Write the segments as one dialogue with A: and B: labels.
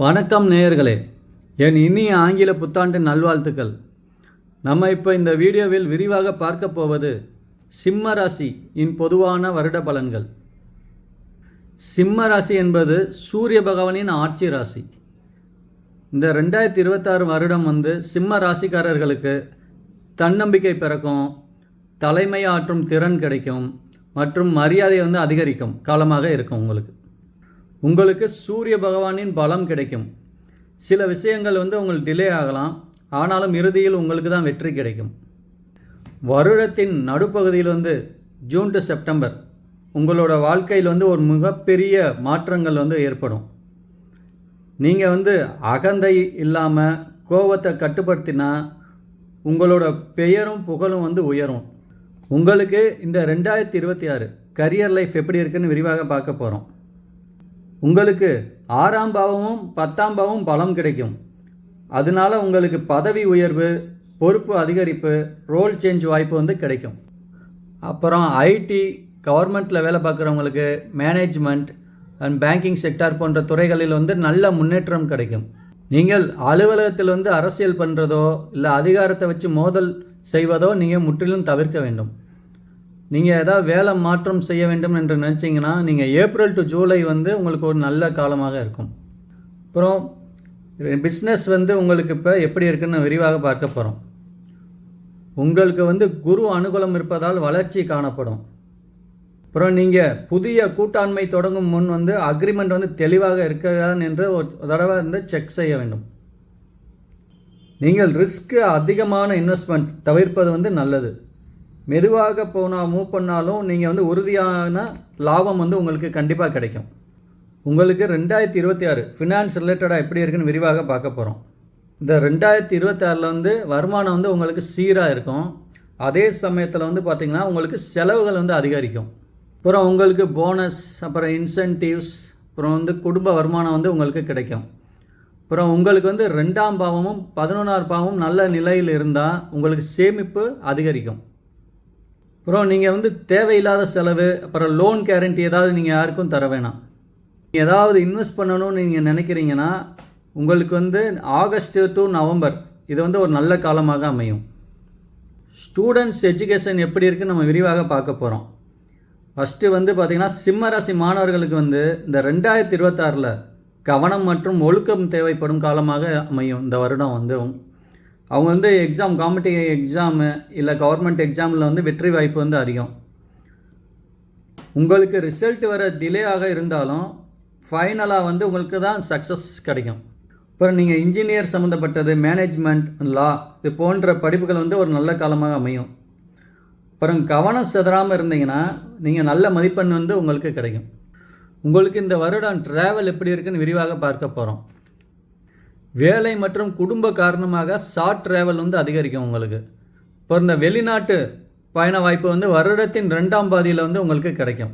A: வணக்கம் நேயர்களே, என் இனிய ஆங்கில புத்தாண்டு நல்வாழ்த்துக்கள். நம்ம இப்போ இந்த வீடியோவில் விரிவாக பார்க்க போவது சிம்ம ராசி இன் பொதுவான வருட பலன்கள். சிம்ம ராசி என்பது சூரிய பகவானின் ஆட்சி ராசி. இந்த 2026 வருடம் சிம்ம ராசிக்காரர்களுக்கு தன்னம்பிக்கை பிறக்கும், தலைமை ஆற்றும் திறன் கிடைக்கும் மற்றும் மரியாதை அதிகரிக்கும் காலமாக இருக்கும். உங்களுக்கு சூரிய பகவானின் பலம் கிடைக்கும். சில விஷயங்கள் உங்களுக்கு டிலே ஆகலாம், ஆனாலும் இறுதியில் உங்களுக்கு தான் வெற்றி கிடைக்கும். வருடத்தின் நடுப்பகுதியில் ஜூன் டு செப்டம்பர் உங்களோட வாழ்க்கையில் ஒரு மிகப்பெரிய மாற்றங்கள் ஏற்படும். நீங்கள் அகந்தை இல்லாமல் கோபத்தை கட்டுப்படுத்தினா உங்களோட பெயரும் புகழும் உயரும். உங்களுக்கு இந்த 2026 கரியர் லைஃப் எப்படி இருக்குன்னு விரிவாக பார்க்க போகிறோம். உங்களுக்கு 6ஆம் பாவமும் 10ஆம் பாவமும் பலம் கிடைக்கும். அதனால உங்களுக்கு பதவி உயர்வு, பொறுப்பு அதிகரிப்பு, ரோல் சேஞ்ச் வாய்ப்பு கிடைக்கும். அப்புறம் ஐடி, கவர்மெண்ட்டில் வேலை பார்க்குறவங்களுக்கு மேனேஜ்மெண்ட் அண்ட் பேங்கிங் செக்டார் போன்ற துறைகளில் நல்ல முன்னேற்றம் கிடைக்கும். நீங்கள் அலுவலகத்தில் அரசியல் பண்ணுறதோ இல்லை அதிகாரத்தை வச்சு மோதல் செய்வதோ நீங்கள் முற்றிலும் தவிர்க்க வேண்டும். நீங்கள் ஏதாவது வேலை மாற்றம் செய்ய வேண்டும் என்று நினச்சிங்கன்னா நீங்கள் ஏப்ரல் டு ஜூலை உங்களுக்கு ஒரு நல்ல காலமாக இருக்கும். அப்புறம் பிஸ்னஸ் உங்களுக்கு இப்போ எப்படி இருக்குன்னு விரிவாக பார்க்க போகிறோம். உங்களுக்கு குரு அனுகூலம் இருப்பதால் வளர்ச்சி காணப்படும். அப்புறம் நீங்கள் புதிய கூட்டாண்மை தொடங்கும் முன் அக்ரிமெண்ட் தெளிவாக இருக்கிறதா என்று ஒரு தடவை செக் செய்ய வேண்டும். நீங்கள் ரிஸ்க்கு அதிகமான இன்வெஸ்ட்மெண்ட் தவிர்ப்பது நல்லது. மெதுவாக மூவ் பண்ணாலும் நீங்கள் உறுதியான லாபம் உங்களுக்கு கண்டிப்பாக கிடைக்கும். உங்களுக்கு 2026 ஃபினான்ஸ் ரிலேட்டடாக எப்படி இருக்குன்னு விரிவாக பார்க்க போகிறோம். இந்த 2026 வருமானம் உங்களுக்கு சீராக இருக்கும். அதே சமயத்தில் பார்த்திங்கன்னா உங்களுக்கு செலவுகள் அதிகரிக்கும். அப்புறம் உங்களுக்கு போனஸ், அப்புறம் இன்சென்டிவ்ஸ், அப்புறம் குடும்ப வருமானம் உங்களுக்கு கிடைக்கும். அப்புறம் உங்களுக்கு 2ஆம் பாவமும் 11ஆம் பாவமும் நல்ல நிலையில் இருந்தால் உங்களுக்கு சேமிப்பு அதிகரிக்கும். அப்புறம் நீங்கள் தேவையில்லாத செலவு, அப்புறம் லோன் கேரண்டி ஏதாவது நீங்கள் யாருக்கும் தர வேணாம். நீங்கள் ஏதாவது இன்வெஸ்ட் பண்ணணும்னு நீங்கள் நினைக்கிறீங்கன்னா உங்களுக்கு ஆகஸ்ட் டு நவம்பர் இது ஒரு நல்ல காலமாக அமையும். ஸ்டூடெண்ட்ஸ் எஜுகேஷன் எப்படி இருக்குன்னு நம்ம விரிவாக பார்க்க போகிறோம். ஃபஸ்ட்டு பார்த்திங்கன்னா சிம்ம ராசி மாணவர்களுக்கு இந்த 2026 கவனம் மற்றும் ஒழுக்கம் தேவைப்படும் காலமாக அமையும். இந்த வருடம் அவங்க எக்ஸாம், காம்படிட்டிவ் எக்ஸாமு இல்லை கவர்மெண்ட் எக்ஸாமில் வெற்றி வாய்ப்பு அதிகம். உங்களுக்கு ரிசல்ட் வர டிலே ஆக இருந்தாலும் ஃபைனலாக உங்களுக்கு தான் சக்ஸஸ் கிடைக்கும். அப்புறம் நீங்கள் இன்ஜினியர் சம்மந்தப்பட்டது, மேனேஜ்மெண்ட், லா இது போன்ற படிப்புகள் ஒரு நல்ல காலமாக அமையும். அப்புறம் கவனம் சிதறாமல் இருந்தீங்கன்னா நீங்கள் நல்ல மதிப்பெண் உங்களுக்கு கிடைக்கும். உங்களுக்கு இந்த வருடம் ட்ராவல் எப்படி இருக்குன்னு விரிவாக பார்க்க போகிறோம். வேலை மற்றும் குடும்ப காரணமாக ஷார்ட் ட்ராவல் அதிகரிக்கும் உங்களுக்கு. இப்போ இந்த வெளிநாட்டு பயண வாய்ப்பு வருடத்தின் 2ஆம் பாதியில் உங்களுக்கு கிடைக்கும்.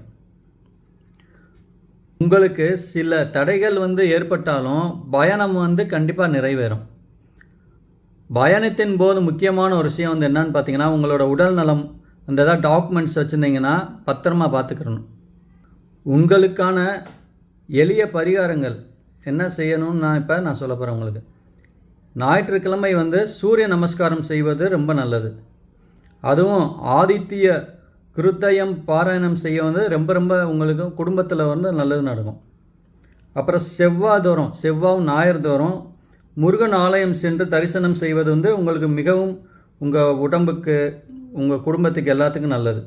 A: உங்களுக்கு சில தடைகள் ஏற்பட்டாலும் பயணம் கண்டிப்பாக நிறைவேறும். பயணத்தின் போது முக்கியமான ஒரு விஷயம் என்னன்னு பார்த்தீங்கன்னா உங்களோட உடல் நலம், அந்த ஏதாவது டாக்குமெண்ட்ஸ் வச்சுருந்தீங்கன்னா பத்திரமா பார்த்துக்கிறணும். உங்களுக்கான எளிய பரிகாரங்கள் என்ன செய்யணும்னு நான் சொல்ல போகிறேன் உங்களுக்கு. ஞாயிற்றுக்கிழமை சூரிய நமஸ்காரம் செய்வது ரொம்ப நல்லது. அதுவும் ஆதித்ய கிருத்தயம் பாராயணம் செய்ய ரொம்ப உங்களுக்கு குடும்பத்தில் நல்லது நடக்கும். அப்புறம் செவ்வாயும் ஞாயிறு தோறும் முருகன் ஆலயம் சென்று தரிசனம் செய்வது உங்களுக்கு மிகவும் உங்கள் உடம்புக்கு, உங்கள் குடும்பத்துக்கு எல்லாத்துக்கும் நல்லது.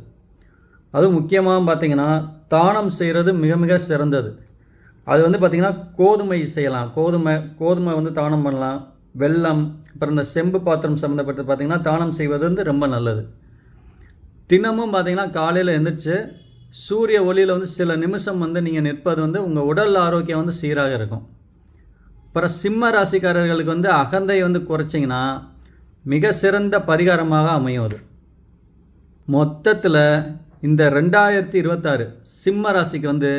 A: அதுவும் முக்கியமாக பார்த்திங்கன்னா தானம் செய்கிறது மிக மிக சிறந்தது. அது பார்த்திங்கன்னா கோதுமை செய்யலாம். கோதுமை தானம் பண்ணலாம். வெல்லம், அப்புறம் இந்த செம்பு பாத்திரம் சம்மந்தப்பட்டது பார்த்திங்கன்னா தானம் செய்வது ரொம்ப நல்லது. தினமும் பார்த்திங்கன்னா காலையில் எழுந்திரிச்சு சூரிய ஒளியில் சில நிமிஷம் நீங்கள் நிற்பது உங்கள் உடல் ஆரோக்கியம் சீராக இருக்கும். அப்புறம் சிம்ம ராசிக்காரர்களுக்கு அகந்தை குறைச்சிங்கன்னா மிக சிறந்த பரிகாரமாக அமையும். அது மொத்தத்தில் இந்த 2026 சிம்ம ராசிக்கு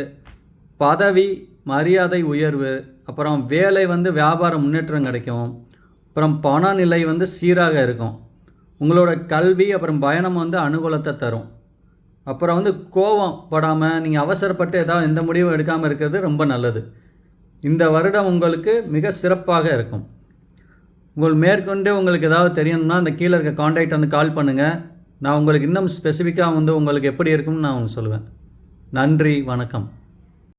A: பதவி, மரியாதை உயர்வு, அப்புறம் வேலை வியாபார முன்னேற்றம் கிடைக்கும். அப்புறம் பண நிலை சீராக இருக்கும். உங்களோட கல்வி, அப்புறம் பயணம் அனுகூலத்தை தரும். அப்புறம் கோபம் படாமல் நீங்கள் அவசரப்பட்டு ஏதாவது எந்த முடிவும் எடுக்காமல் இருக்கிறது ரொம்ப நல்லது. இந்த வருடம் உங்களுக்கு மிக சிறப்பாக இருக்கும். மேற்கொண்டு உங்களுக்கு ஏதாவது தெரியணும்னா அந்த கீழே இருக்க காண்டாக்ட் வந்து கால் பண்ணுங்கள். நான் உங்களுக்கு இன்னும் ஸ்பெசிஃபிக்காக வந்து உங்களுக்கு எப்படி இருக்கும்னு நான் உங்களுக்கு சொல்லுவேன். நன்றி, வணக்கம்.